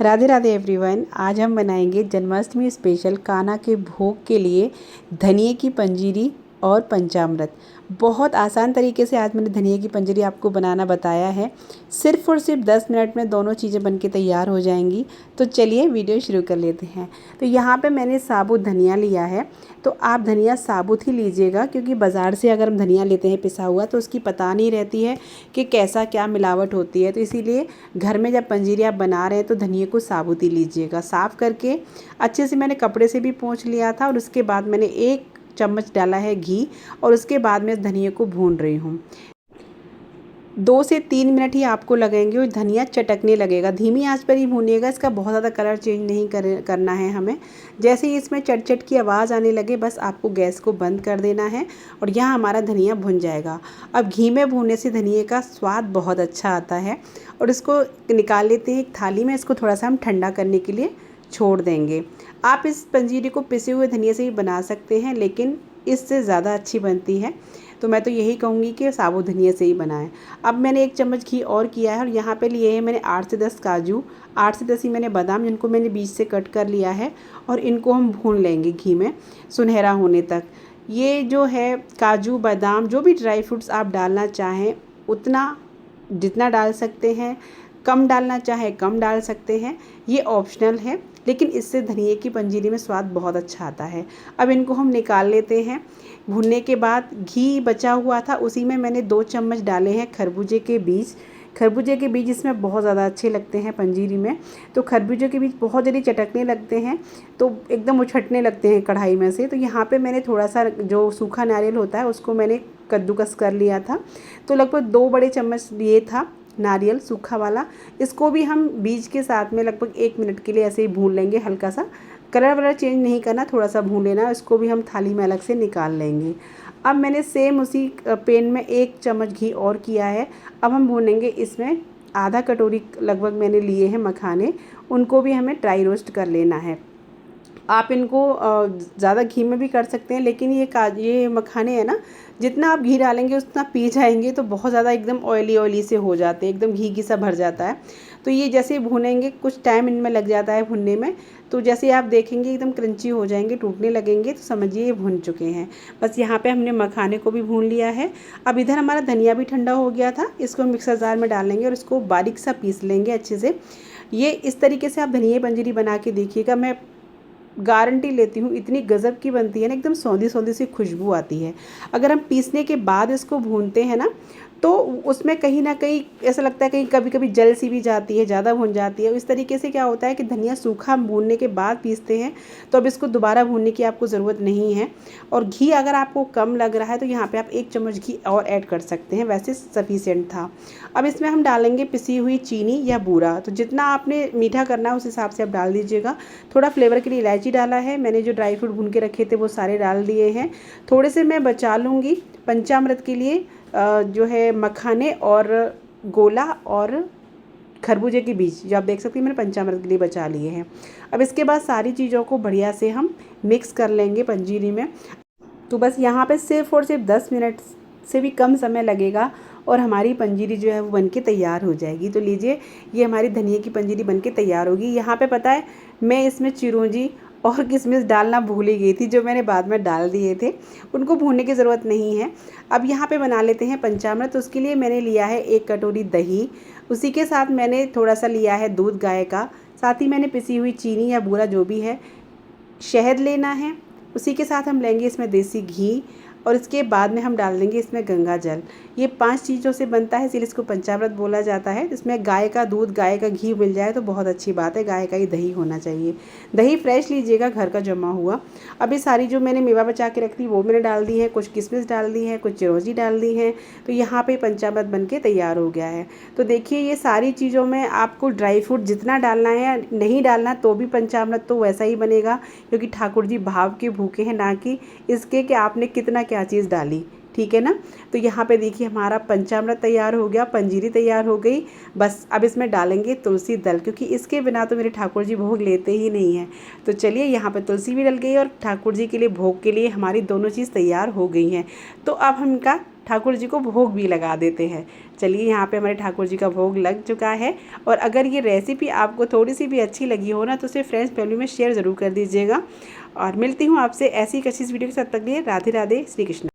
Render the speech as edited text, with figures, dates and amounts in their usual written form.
Radhe Radhe everyone. आज हम बनाएंगे जन्माष्टमी स्पेशल कान्हा के भोग के लिए धनिए की पंजीरी और पंचामृत। बहुत आसान तरीके से आज मैंने धनिए की पंजीरी आपको बनाना बताया है। सिर्फ और सिर्फ 10 मिनट में दोनों चीज़ें बनके तैयार हो जाएंगी। तो चलिए वीडियो शुरू कर लेते हैं। तो यहाँ पे मैंने साबुत धनिया लिया है। तो आप धनिया साबुत ही लीजिएगा, क्योंकि बाज़ार से अगर हम धनिया लेते हैं पिसा हुआ तो उसकी पता नहीं रहती है कि कैसा क्या मिलावट होती है। तो इसीलिए घर में जब पंजीरी आप बना रहे हैं तो धनिए को साबुत ही लीजिएगा। साफ़ करके अच्छे से मैंने कपड़े से भी पोंछ लिया था और उसके बाद मैंने 1 चम्मच डाला है घी और उसके बाद मैं धनिए को भून रही हूँ। 2 से 3 मिनट ही आपको लगेंगे और धनिया चटकने लगेगा। धीमी आंच पर ही भूनिएगा, इसका बहुत ज़्यादा कलर चेंज नहीं करना है हमें। जैसे ही इसमें चट-चट की आवाज़ आने लगे बस आपको गैस को बंद कर देना है और यहाँ हमारा धनिया भुन जाएगा। अब घी में भूनने से धनिए का स्वाद बहुत अच्छा आता है और इसको निकाल लेते हैं एक थाली में। इसको थोड़ा सा हम ठंडा करने के लिए छोड़ देंगे। आप इस पंजीरी को पिसे हुए धनिए से ही बना सकते हैं, लेकिन इससे ज़्यादा अच्छी बनती है। तो मैं तो यही कहूँगी कि साबुत धनिया से ही बनाएं। अब मैंने 1 चम्मच घी और किया है और यहाँ पे लिए हैं मैंने 8 से 10 काजू, 8 से 10 ही मैंने बादाम, जिनको मैंने बीच से कट कर लिया है और इनको हम भून लेंगे घी में सुनहरा होने तक। ये जो है काजू बादाम, जो भी ड्राई फ्रूट्स आप डालना चाहें उतना जितना डाल सकते हैं, कम डालना चाहे कम डाल सकते हैं, ये ऑप्शनल है, लेकिन इससे धनिए की पंजीरी में स्वाद बहुत अच्छा आता है। अब इनको हम निकाल लेते हैं। भुनने के बाद घी बचा हुआ था, उसी में मैंने 2 चम्मच डाले हैं खरबूजे के बीज। खरबूजे के बीज इसमें बहुत ज़्यादा अच्छे लगते हैं पंजीरी में। तो खरबूजे के बीज बहुत जल्दी चटकने लगते हैं, तो एकदम उछटने लगते हैं कढ़ाई में से। तो यहाँ पे मैंने थोड़ा सा जो सूखा नारियल होता है उसको मैंने कद्दूकस कर लिया था। तो लगभग 2 बड़े चम्मच लिए था नारियल सूखा वाला। इसको भी हम बीज के साथ में लगभग 1 मिनट के लिए ऐसे ही भून लेंगे। हल्का सा कलर वलर चेंज नहीं करना, थोड़ा सा भून लेना। इसको भी हम थाली में अलग से निकाल लेंगे। अब मैंने सेम उसी पैन में 1 चम्मच घी और किया है। अब हम भूनेंगे इसमें आधा कटोरी लगभग मैंने लिए हैं मखाने, उनको भी हमें ड्राई रोस्ट कर लेना है। आप इनको ज़्यादा घी में भी कर सकते हैं, लेकिन ये मखाने हैं ना, जितना आप घी डालेंगे उतना पी जाएंगे, तो बहुत ज़्यादा एकदम ऑयली से हो जाते हैं, एकदम घी सा भर जाता है। तो ये जैसे भुनेंगे कुछ टाइम इनमें लग जाता है भुनने में, तो जैसे आप देखेंगे एकदम क्रंची हो जाएंगे, टूटने लगेंगे, तो समझिए ये भुन चुके हैं। बस यहाँ पे हमने मखाने को भी भून लिया है। अब इधर हमारा धनिया भी ठंडा हो गया था, इसको मिक्सर जार में डाल लेंगे और इसको बारीक सा पीस लेंगे अच्छे से। ये इस तरीके से आप धनिया पंजीरी बना के देखिएगा, मैं गारंटी लेती हूँ इतनी गज़ब की बनती है ना, एकदम सौंधी सौंधी सी खुशबू आती है। अगर हम पीसने के बाद इसको भूनते हैं ना, तो उसमें कहीं ना कहीं ऐसा लगता है कहीं कभी कभी जल सी भी जाती है, ज़्यादा भून जाती है। इस तरीके से क्या होता है कि धनिया सूखा भूनने के बाद पीसते हैं, तो अब इसको दोबारा भूनने की आपको ज़रूरत नहीं है। और घी अगर आपको कम लग रहा है तो यहाँ पे आप 1 चम्मच घी और ऐड कर सकते हैं, वैसे सफिशिएंट था। अब इसमें हम डालेंगे पिसी हुई चीनी या बूरा, तो जितना आपने मीठा करना है उस हिसाब से आप डाल दीजिएगा। थोड़ा फ्लेवर के लिए इलायची डाला है मैंने, जो ड्राई फ्रूट भून के रखे थे वो सारे डाल दिए हैं। थोड़े से मैं बचा लूँगी पंचामृत के लिए, जो है मखाने और गोला और खरबूजे के बीज, जो आप देख सकते हैं मैंने पंचामृत के लिए बचा लिए हैं। अब इसके बाद सारी चीज़ों को बढ़िया से हम मिक्स कर लेंगे पंजीरी में। तो बस यहाँ पे सिर्फ और सिर्फ 10 मिनट से भी कम समय लगेगा और हमारी पंजीरी जो है वो बनके तैयार हो जाएगी। तो लीजिए, ये हमारी धनिया की पंजीरी बनके तैयार होगी। यहाँ पे पता है मैं इसमें चिरौंजी और किशमिश डालना भूल ही गई थी, जो मैंने बाद में डाल दिए थे। उनको भूनने की ज़रूरत नहीं है। अब यहाँ पे बना लेते हैं पंचामृत। तो उसके लिए मैंने लिया है 1 कटोरी दही, उसी के साथ मैंने थोड़ा सा लिया है दूध गाय का, साथ ही मैंने पिसी हुई चीनी या बूरा जो भी है, शहद लेना है, उसी के साथ हम लेंगे इसमें देसी घी और इसके बाद में हम डाल देंगे इसमें गंगा जल। ये 5 चीज़ों से बनता है, इसलिए इसको पंचामृत बोला जाता है। इसमें गाय का दूध गाय का घी मिल जाए तो बहुत अच्छी बात है, गाय का ही दही होना चाहिए। दही फ्रेश लीजिएगा, घर का जमा हुआ। अभी सारी जो मैंने मेवा बचा के रख दी वो मैंने डाल दी है, कुछ किशमिश डाल दी है, कुछ चिरौंजी डाल दी है। तो यहाँ पे पंचामृत बन के तैयार हो गया है। तो देखिए, ये सारी चीज़ों में आपको ड्राई फ्रूट जितना डालना है, नहीं डालना तो भी पंचामृत तो वैसा ही बनेगा, क्योंकि ठाकुर जी भाव के भूखे हैं, ना कि इसके कि आपने कितना क्या चीज़ डाली। ठीक है ना। तो यहाँ पे देखिए हमारा पंचामृत तैयार हो गया, पंजीरी तैयार हो गई। बस अब इसमें डालेंगे तुलसी दल, क्योंकि इसके बिना तो मेरे ठाकुर जी भोग लेते ही नहीं हैं। तो चलिए यहाँ पे तुलसी भी डल गई और ठाकुर जी के लिए भोग के लिए हमारी दोनों चीज़ तैयार हो गई हैं। तो अब हम इनका ठाकुर जी को भोग भी लगा देते हैं। चलिए यहाँ पे हमारे ठाकुर जी का भोग लग चुका है। और अगर ये रेसिपी आपको थोड़ी सी भी अच्छी लगी हो ना, तो उसे फ्रेंड्स फैमिली में शेयर ज़रूर कर दीजिएगा। और मिलती हूँ आपसे ऐसी एक अच्छी वीडियो के साथ। तक लिए राधे राधे, श्री कृष्ण।